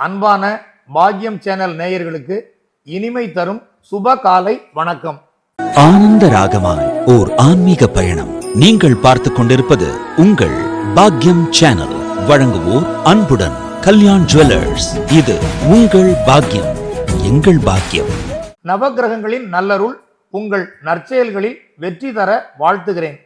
அன்பான பாக்யம் சேனல் நேயர்களுக்கு இனிமை தரும் சுப காலை வணக்கம். ஆனந்த ராகமாய் ஓர் ஆன்மீக பயணம். நீங்கள் பார்த்துக் கொண்டிருப்பது உங்கள் பாக்யம் சேனல். வழங்குவோர் அன்புடன் கல்யாண் ஜுவல்லர்ஸ். இது உங்கள் பாக்யம், எங்கள் பாக்யம். நவக்கிரகங்களின் நல்லருள் உங்கள் நற்செயல்களில் வெற்றி தர வாழ்த்துகிறேன்.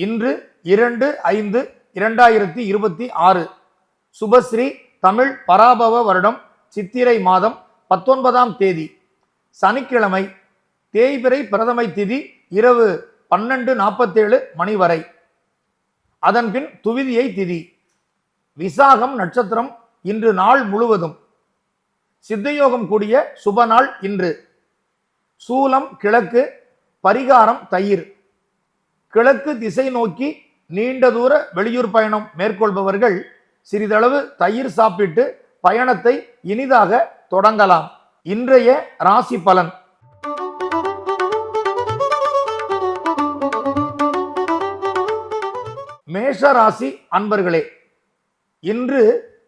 இன்று 2/5/2026 சுபஸ்ரீ தமிழ் பராபவ வருடம் சித்திரை மாதம் 19ஆம் தேதி சனிக்கிழமை. தேய்பிறை பிரதமை திதி இரவு 12:47 மணி வரை. அதன்பின் துவிதியை திதி. விசாகம் நட்சத்திரம் இன்று நாள் முழுவதும். சித்தயோகம் கூடிய சுப நாள் இன்று. சூலம் கிழக்கு, பரிகாரம் தயிர். கிழக்கு திசை நோக்கி நீண்ட தூர வெளியூர் பயணம் மேற்கொள்பவர்கள் சிறிதளவு தயிர் சாப்பிட்டு பயணத்தை இனிதாக தொடங்கலாம். இன்றைய ராசி பலன். மேஷ ராசி அன்பர்களே, இன்று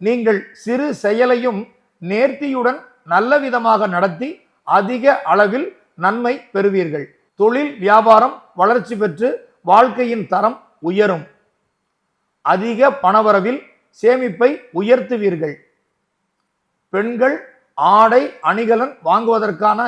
நீங்கள் சிறு செயலையும் நேர்த்தியுடன் நல்ல விதமாக நடத்தி அதிக அளவில் நன்மை பெறுவீர்கள். தொழில் வியாபாரம் வளர்ச்சி பெற்று வாழ்க்கையின் தரம் உயரும். அதிக பணவரவில் சேமிப்பை உயர்த்துவீர்கள். பெண்கள் ஆடை அணிகலன் வாங்குவதற்கான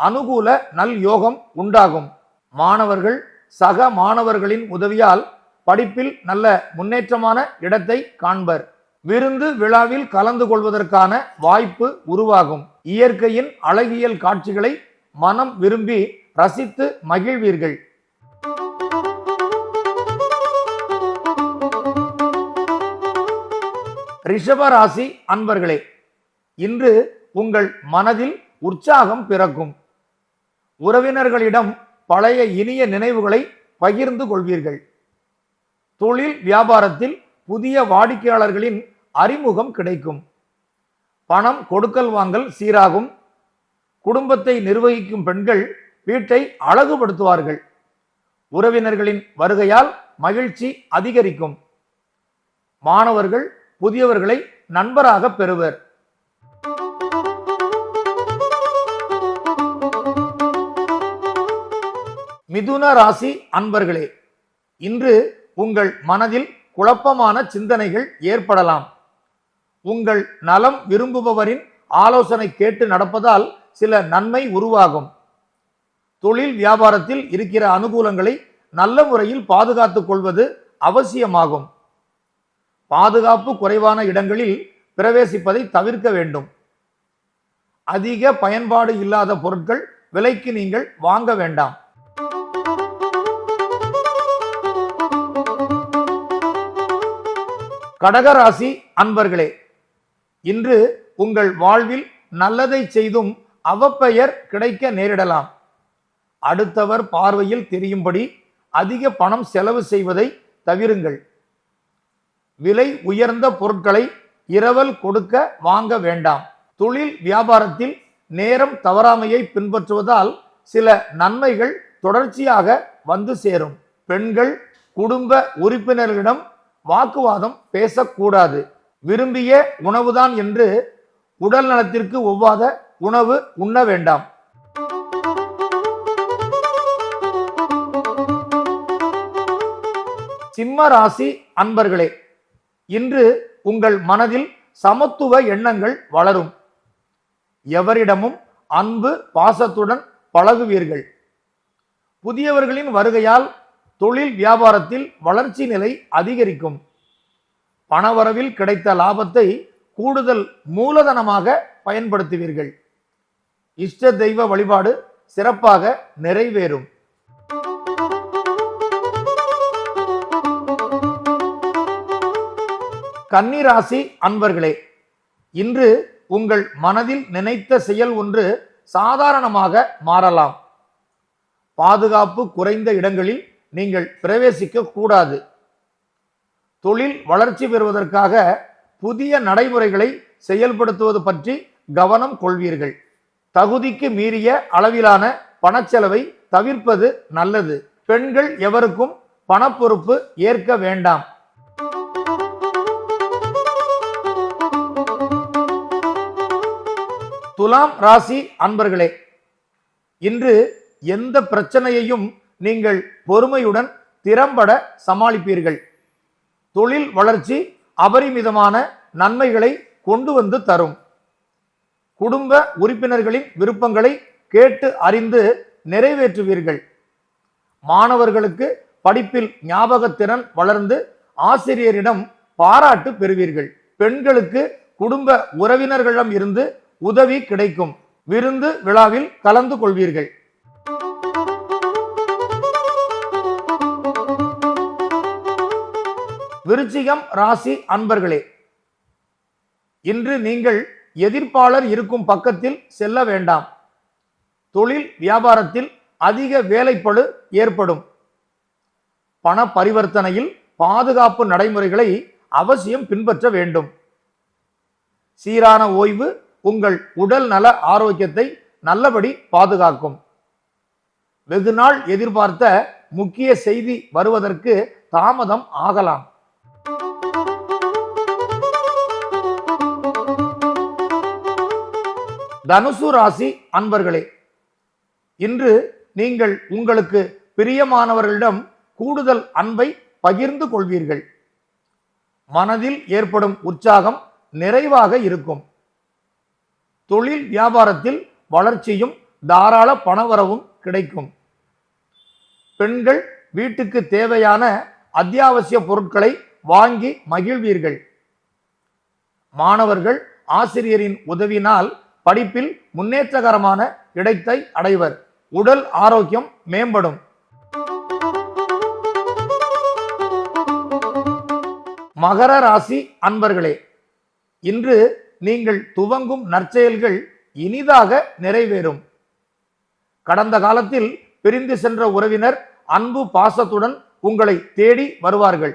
அனுகூல நல் யோகம் உண்டாகும். மாணவர்கள் சக மாணவர்களின் உதவியால் படிப்பில் நல்ல முன்னேற்றமான இடத்தை காண்பர். விருந்து விழாவில் கலந்து கொள்வதற்கான வாய்ப்பு உருவாகும். இயற்கையின் அழகியல் காட்சிகளை மனம் விரும்பி ரசித்து மகிழ்வீர்கள். ரிஷபராசி அன்பர்களே, இன்று உங்கள் மனதில் உற்சாகம் பிறக்கும். உறவினர்களிடம் பழைய இனிய நினைவுகளை பகிர்ந்து கொள்வீர்கள். தொழில் வியாபாரத்தில் புதிய வாடிக்கையாளர்களின் அறிமுகம் கிடைக்கும். பணம் கொடுக்கல் வாங்கல் சீராகும். குடும்பத்தை நிர்வகிக்கும் பெண்கள் வீட்டை அழகுபடுத்துவார்கள். உறவினர்களின் வருகையால் மகிழ்ச்சி அதிகரிக்கும். மாணவர்கள் புதியவர்களை நண்பராக பெறுவர். மிதுன ராசி அன்பர்களே, இன்று உங்கள் மனதில் குழப்பமான சிந்தனைகள் ஏற்படலாம். உங்கள் நலம் விரும்புபவரின் ஆலோசனை கேட்டு நடப்பதால் சில நன்மை உருவாகும். தொழில் வியாபாரத்தில் இருக்கிற அனுகூலங்களை நல்ல முறையில் பாதுகாத்துக் கொள்வது அவசியமாகும். பாதுகாப்பு குறைவான இடங்களில் பிரவேசிப்பதை தவிர்க்க வேண்டும். அதிக பயன்பாடு இல்லாத பொருட்கள் விலைக்கு நீங்கள் வாங்க வேண்டாம். கடகராசி அன்பர்களே, இன்று உங்கள் வாழ்வில் நல்லதை செய்தும் அவப்பெயர் கிடைக்க நேரிடலாம். அடுத்தவர் பார்வையில் தெரியும்படி அதிக பணம் செலவு செய்வதை தவிருங்கள். விலை உயர்ந்த பொருட்களை இரவல் கொடுக்க வாங்க வேண்டாம். தொழில் வியாபாரத்தில் நேரம் தவறாமையை பின்பற்றுவதால் சில நன்மைகள் தொடர்ச்சியாக வந்து சேரும். பெண்கள் குடும்ப உறுப்பினர்களிடம் வாக்குவாதம் பேசக்கூடாது. விரும்பிய உணவுதான் என்று உடல் நலத்திற்கு ஒவ்வாத உணவு உண்ண வேண்டாம். சிம்ம ராசி அன்பர்களே, இன்று உங்கள் மனதில் சமத்துவ எண்ணங்கள் வளரும். எவரிடமும் அன்பு பாசத்துடன் பழகுவீர்கள். புதியவர்களின் வருகையால் தொழில் வியாபாரத்தில் வளர்ச்சி நிலை அதிகரிக்கும். பணவரவில் கிடைத்த லாபத்தை கூடுதல் மூலதனமாக பயன்படுத்துவீர்கள். இஷ்ட தெய்வ வழிபாடு சிறப்பாக நிறைவேறும். கன்னிராசி அன்பர்களே, இன்று உங்கள் மனதில் நினைத்த செயல் ஒன்று சாதாரணமாக மாறலாம். பாதுகாப்பு குறைந்த இடங்களில் நீங்கள் பிரவேசிக்க கூடாது. தொழில் வளர்ச்சி பெறுவதற்காக புதிய நடைமுறைகளை செயல்படுத்துவது பற்றி கவனம் கொள்வீர்கள். தகுதிக்கு மீறிய அளவிலான பணச்செலவை தவிர்ப்பது நல்லது. பெண்கள் எவருக்கும் பணப்பொறுப்பு ஏற்க வேண்டாம். துலாம் ராசி அன்பர்களே, இன்று எந்த பிரச்சனையையும் நீங்கள் பொறுமையுடன் திறம்பட சமாளிப்பீர்கள். தொழில் வளர்ச்சி அபரிமிதமான நன்மைகளை கொண்டு வந்து தரும். குடும்ப உறுப்பினர்களின் விருப்பங்களை கேட்டு அறிந்து நிறைவேற்றுவீர்கள். மாணவர்களுக்கு படிப்பில் ஞாபகத்திறன் வளர்ந்து ஆசிரியரிடம் பாராட்டு பெறுவீர்கள். பெண்களுக்கு குடும்ப உறவினர்களிடம் இருந்து உதவி கிடைக்கும். விருந்து விழாவில் கலந்து கொள்வீர்கள். விருச்சிகம் ராசி அன்பர்களே, இன்று நீங்கள் எதிர்ப்பாளர் இருக்கும் பக்கத்தில் செல்ல வேண்டாம். தொழில் வியாபாரத்தில் அதிக வேலைப்பளு ஏற்படும். பண பரிவர்த்தனையில் பாதுகாப்பு நடைமுறைகளை அவசியம் பின்பற்ற வேண்டும். சீரான ஓய்வு உங்கள் உடல் நல ஆரோக்கியத்தை நல்லபடி பாதுகாக்கும். வெகுநாள் எதிர்பார்த்த முக்கிய செய்தி வருவதற்கு தாமதம் ஆகலாம். தனுசு ராசி அன்பர்களே, இன்று நீங்கள் உங்களுக்கு பிரியமானவர்களிடம் கூடுதல் அன்பை பகிர்ந்து கொள்வீர்கள். மனதில் ஏற்படும் உற்சாகம் நிறைவாக இருக்கும். தொழில் வியாபாரத்தில் வளர்ச்சியும் தாராள பணவரவும் கிடைக்கும். பெண்கள் வீட்டுக்கு தேவையான அத்தியாவசிய பொருட்களை வாங்கி மகிழ்வீர்கள். மாணவர்கள் ஆசிரியரின் உதவினால் படிப்பில் முன்னேற்றகரமான இடத்தை அடைவர். உடல் ஆரோக்கியம் மேம்படும். மகர ராசி அன்பர்களே, இன்று நீங்கள் துவங்கும் நற்செயல்கள் இனிதாக நிறைவேறும். கடந்த காலத்தில் பிரிந்து சென்ற உறவினர் அன்பு பாசத்துடன் உங்களை தேடி வருவார்கள்.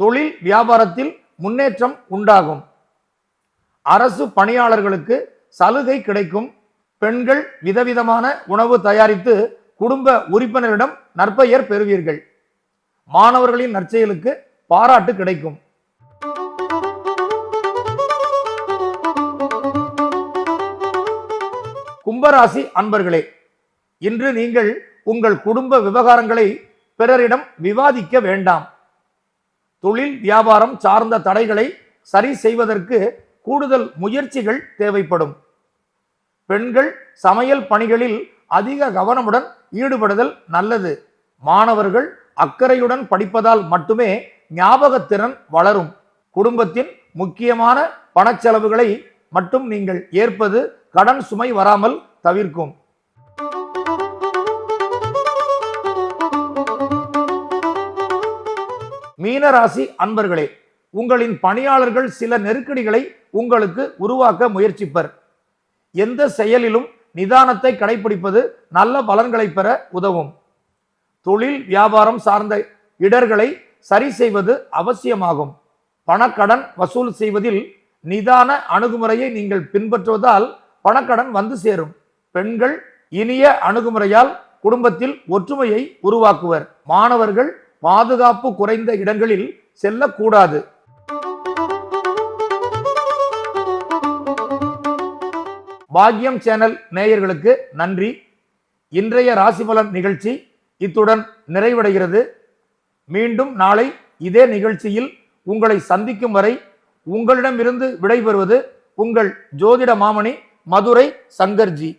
தொழில் வியாபாரத்தில் முன்னேற்றம் உண்டாகும். அரசு பணியாளர்களுக்கு சலுகை கிடைக்கும். பெண்கள் விதவிதமான உணவு தயாரித்து குடும்ப உறுப்பினரிடம் நற்பெயர் பெறுவீர்கள். மாணவர்களின் நற்செயலுக்கு பாராட்டு கிடைக்கும். கும்பராசி அன்பர்களே, இன்று நீங்கள் உங்கள் குடும்ப விவகாரங்களை பிறரிடம் விவாதிக்க வேண்டாம். தொழில் வியாபாரம் சார்ந்த தடைகளை சரி செய்வதற்கு கூடுதல் முயற்சிகள் தேவைப்படும். பெண்கள் சமையல் பணிகளில் அதிக கவனமுடன் ஈடுபடுதல் நல்லது. மாணவர்கள் அக்கறையுடன் படிப்பதால் மட்டுமே ஞாபகத்திறன் வளரும். குடும்பத்தின் முக்கியமான பணச்செலவுகளை மட்டும் நீங்கள் ஏற்பது கடன் சுமை வராமல் தவிர்க்கும். மீனராசி அன்பர்களே, உங்களின் பணியாளர்கள் சில நெருக்கடிகளை உங்களுக்கு உருவாக்க முயற்சிப்பர். எந்த செயலிலும் நிதானத்தை கடைபிடிப்பது நல்ல பலன்களை பெற உதவும். தொழில் வியாபாரம் சார்ந்த இடர்களை சரி செய்வது அவசியமாகும். பணக்கடன் வசூல் செய்வதில் நிதான அணுகுமுறையை நீங்கள் பின்பற்றுவதால் பணக்கடன் வந்து சேரும். பெண்கள் இனிய அணுகுமுறையால் குடும்பத்தில் ஒற்றுமையை உருவாக்குவர். மாணவர்கள் பாதுகாப்பு குறைந்த இடங்களில் செல்லக்கூடாது. பாக்யம் சேனல் நேயர்களுக்கு நன்றி. இன்றைய ராசிபலன் நிகழ்ச்சி இத்துடன் நிறைவடைகிறது. மீண்டும் நாளை இதே நிகழ்ச்சியில் உங்களை சந்திக்கும் வரை உங்களிடமிருந்து விடைபெறுவது உங்கள் ஜோதிட மாமணி மதுரை சங்கர்ஜி.